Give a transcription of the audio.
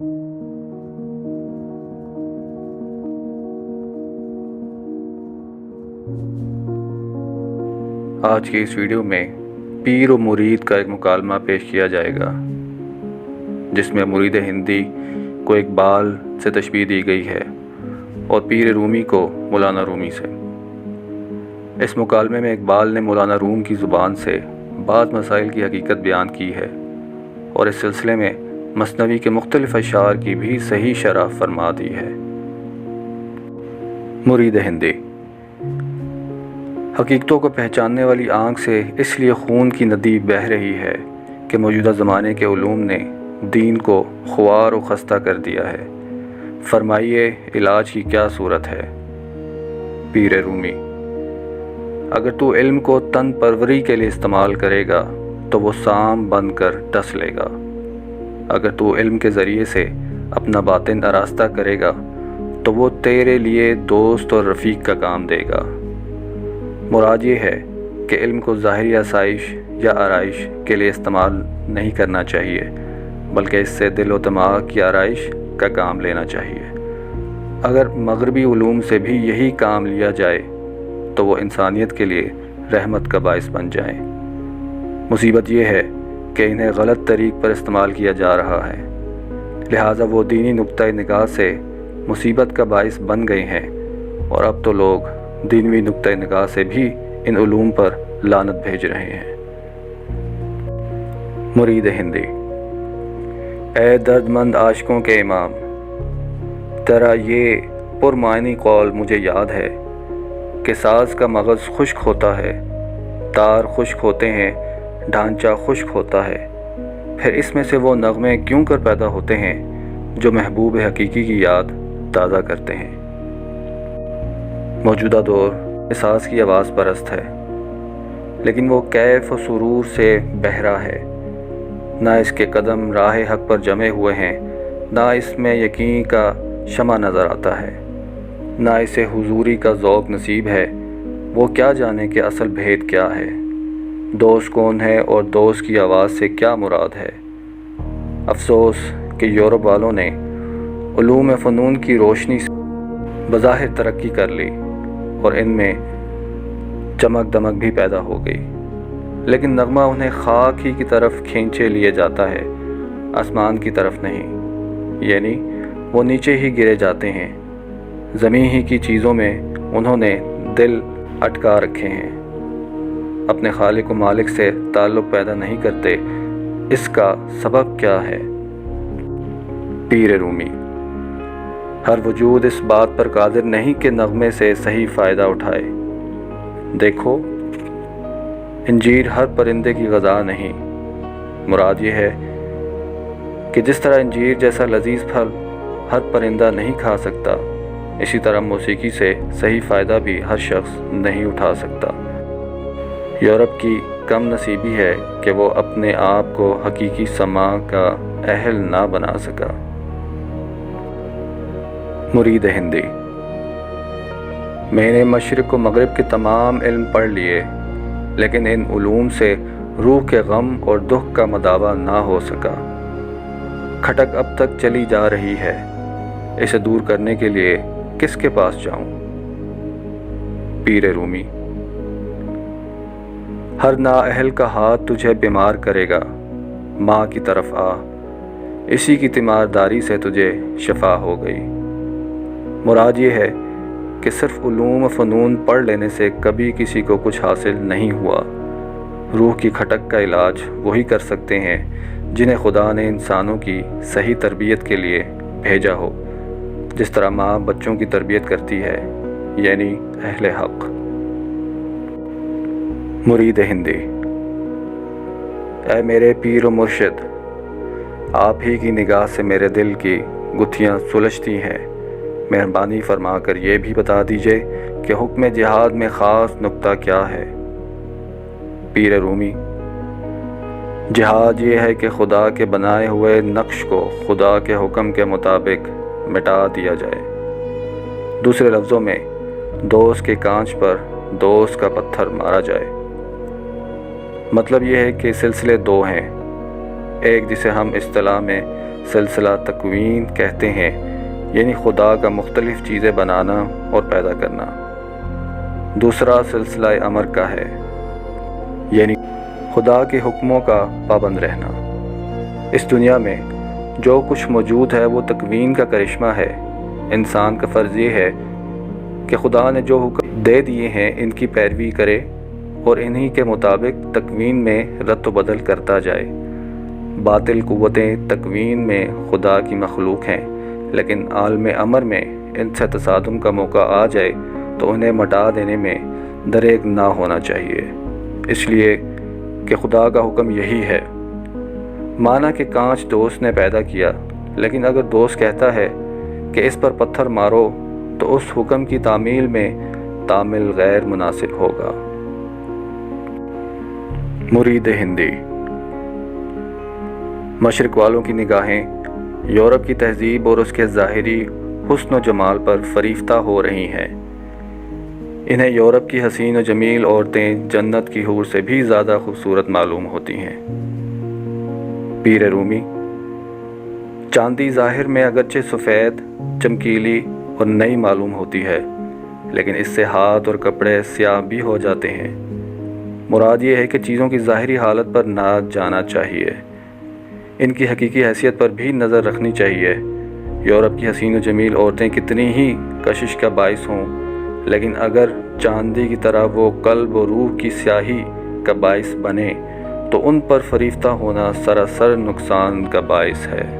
آج کی اس ویڈیو میں پیر و مرید کا ایک مکالمہ پیش کیا جائے گا، جس میں مرید ہندی کو اقبال سے تشبیہ دی گئی ہے اور پیر رومی کو مولانا رومی سے۔ اس مکالمے میں اقبال نے مولانا روم کی زبان سے بعض مسائل کی حقیقت بیان کی ہے اور اس سلسلے میں مثنوی کے مختلف اشعار کی بھی صحیح شرح فرما دی ہے۔ مرید ہندی: حقیقتوں کو پہچاننے والی آنکھ سے اس لیے خون کی ندی بہہ رہی ہے کہ موجودہ زمانے کے علوم نے دین کو خوار و خستہ کر دیا ہے۔ فرمائیے علاج کی کیا صورت ہے؟ پیر رومی: اگر تو علم کو تن پروری کے لیے استعمال کرے گا تو وہ سام بن کر ڈس لے گا۔ اگر تو علم کے ذریعے سے اپنا باطن آراستہ کرے گا تو وہ تیرے لیے دوست اور رفیق کا کام دے گا۔ مراد یہ ہے کہ علم کو ظاہری آسائش یا آرائش کے لیے استعمال نہیں کرنا چاہیے، بلکہ اس سے دل و دماغ کی آرائش کا کام لینا چاہیے۔ اگر مغربی علوم سے بھی یہی کام لیا جائے تو وہ انسانیت کے لیے رحمت کا باعث بن جائیں۔ مصیبت یہ ہے کہ انہیں غلط طریق پر استعمال کیا جا رہا ہے، لہٰذا وہ دینی نقطۂ نگاہ سے مصیبت کا باعث بن گئے ہیں، اور اب تو لوگ دینوی نقطۂ نگاہ سے بھی ان علوم پر لعنت بھیج رہے ہیں۔ مرید ہندی: اے درد مند عاشقوں کے امام، تیرا یہ پرمعنی قول مجھے یاد ہے کہ ساز کا مغز خشک ہوتا ہے، تار خشک ہوتے ہیں، ڈھانچہ خشک ہوتا ہے، پھر اس میں سے وہ نغمے کیوں کر پیدا ہوتے ہیں جو محبوب حقیقی کی یاد تازہ کرتے ہیں۔ موجودہ دور احساس کی آواز پرست ہے، لیکن وہ کیف و سرور سے بہرا ہے۔ نہ اس کے قدم راہ حق پر جمے ہوئے ہیں، نہ اس میں یقین کا شمع نظر آتا ہے، نہ اسے حضوری کا ذوق نصیب ہے۔ وہ کیا جانے کہ اصل بھید کیا ہے، دوست کون ہے اور دوست کی آواز سے کیا مراد ہے۔ افسوس کہ یورپ والوں نے علوم فنون کی روشنی سے بظاہر ترقی کر لی اور ان میں چمک دمک بھی پیدا ہو گئی، لیکن نغمہ انہیں خاک ہی کی طرف کھینچے لیے جاتا ہے، آسمان کی طرف نہیں، یعنی وہ نیچے ہی گرے جاتے ہیں۔ زمین ہی کی چیزوں میں انہوں نے دل اٹکا رکھے ہیں، اپنے خالق و مالک سے تعلق پیدا نہیں کرتے۔ اس کا سبب کیا ہے؟ پیر رومی: ہر وجود اس بات پر قادر نہیں کہ نغمے سے صحیح فائدہ اٹھائے۔ دیکھو، انجیر ہر پرندے کی غذا نہیں۔ مراد یہ ہے کہ جس طرح انجیر جیسا لذیذ پھل ہر پرندہ نہیں کھا سکتا، اسی طرح موسیقی سے صحیح فائدہ بھی ہر شخص نہیں اٹھا سکتا۔ یورپ کی کم نصیبی ہے کہ وہ اپنے آپ کو حقیقی سماع کا اہل نہ بنا سکا۔ مرید ہندی: میں نے مشرق و مغرب کے تمام علم پڑھ لیے، لیکن ان علوم سے روح کے غم اور دکھ کا مداوع نہ ہو سکا۔ کھٹک اب تک چلی جا رہی ہے، اسے دور کرنے کے لیے کس کے پاس جاؤں؟ پیر رومی: ہر نااہل کا ہاتھ تجھے بیمار کرے گا، ماں کی طرف آ، اسی کی تیمارداری سے تجھے شفا ہو گئی۔ مراد یہ ہے کہ صرف علوم و فنون پڑھ لینے سے کبھی کسی کو کچھ حاصل نہیں ہوا۔ روح کی کھٹک کا علاج وہی کر سکتے ہیں جنہیں خدا نے انسانوں کی صحیح تربیت کے لیے بھیجا ہو، جس طرح ماں بچوں کی تربیت کرتی ہے، یعنی اہل حق۔ مرید ہندی: اے میرے پیر و مرشد، آپ ہی کی نگاہ سے میرے دل کی گتھیاں سلجھتی ہیں، مہربانی فرما کر یہ بھی بتا دیجئے کہ حکم جہاد میں خاص نقطہ کیا ہے؟ پیر رومی: جہاد یہ ہے کہ خدا کے بنائے ہوئے نقش کو خدا کے حکم کے مطابق مٹا دیا جائے۔ دوسرے لفظوں میں دوست کے کانچ پر دوست کا پتھر مارا جائے۔ مطلب یہ ہے کہ سلسلے دو ہیں، ایک جسے ہم اصطلاح میں سلسلہ تکوین کہتے ہیں، یعنی خدا کا مختلف چیزیں بنانا اور پیدا کرنا۔ دوسرا سلسلہ امر کا ہے، یعنی خدا کے حکموں کا پابند رہنا۔ اس دنیا میں جو کچھ موجود ہے وہ تکوین کا کرشمہ ہے۔ انسان کا فرض یہ ہے کہ خدا نے جو حکم دے دیے ہیں ان کی پیروی کرے اور انہی کے مطابق تکوین میں رد و بدل کرتا جائے۔ باطل قوتیں تکوین میں خدا کی مخلوق ہیں، لیکن عالم امر میں ان سے تصادم کا موقع آ جائے تو انہیں مٹا دینے میں دریغ نہ ہونا چاہیے، اس لیے کہ خدا کا حکم یہی ہے۔ مانا کہ کانچ دوست نے پیدا کیا، لیکن اگر دوست کہتا ہے کہ اس پر پتھر مارو تو اس حکم کی تعمیل میں تعمیل غیر مناسب ہوگا۔ مرید ہندی۔ مشرق والوں کی نگاہیں یورپ کی تہذیب اور اس کے ظاہری حسن و جمال پر فریفتہ ہو رہی ہیں۔ انہیں یورپ کی حسین و جمیل عورتیں جنت کی حور سے بھی زیادہ خوبصورت معلوم ہوتی ہیں۔ پیر رومی۔ چاندی ظاہر میں اگرچہ سفید، چمکیلی اور نئی معلوم ہوتی ہے، لیکن اس سے ہاتھ اور کپڑے سیاہ بھی ہو جاتے ہیں۔ مراد یہ ہے کہ چیزوں کی ظاہری حالت پر نہ جانا چاہیے، ان کی حقیقی حیثیت پر بھی نظر رکھنی چاہیے۔ یورپ کی حسین و جمیل عورتیں کتنی ہی کشش کا باعث ہوں، لیکن اگر چاندی کی طرح وہ قلب و روح کی سیاہی کا باعث بنے تو ان پر فریفتہ ہونا سراسر نقصان کا باعث ہے۔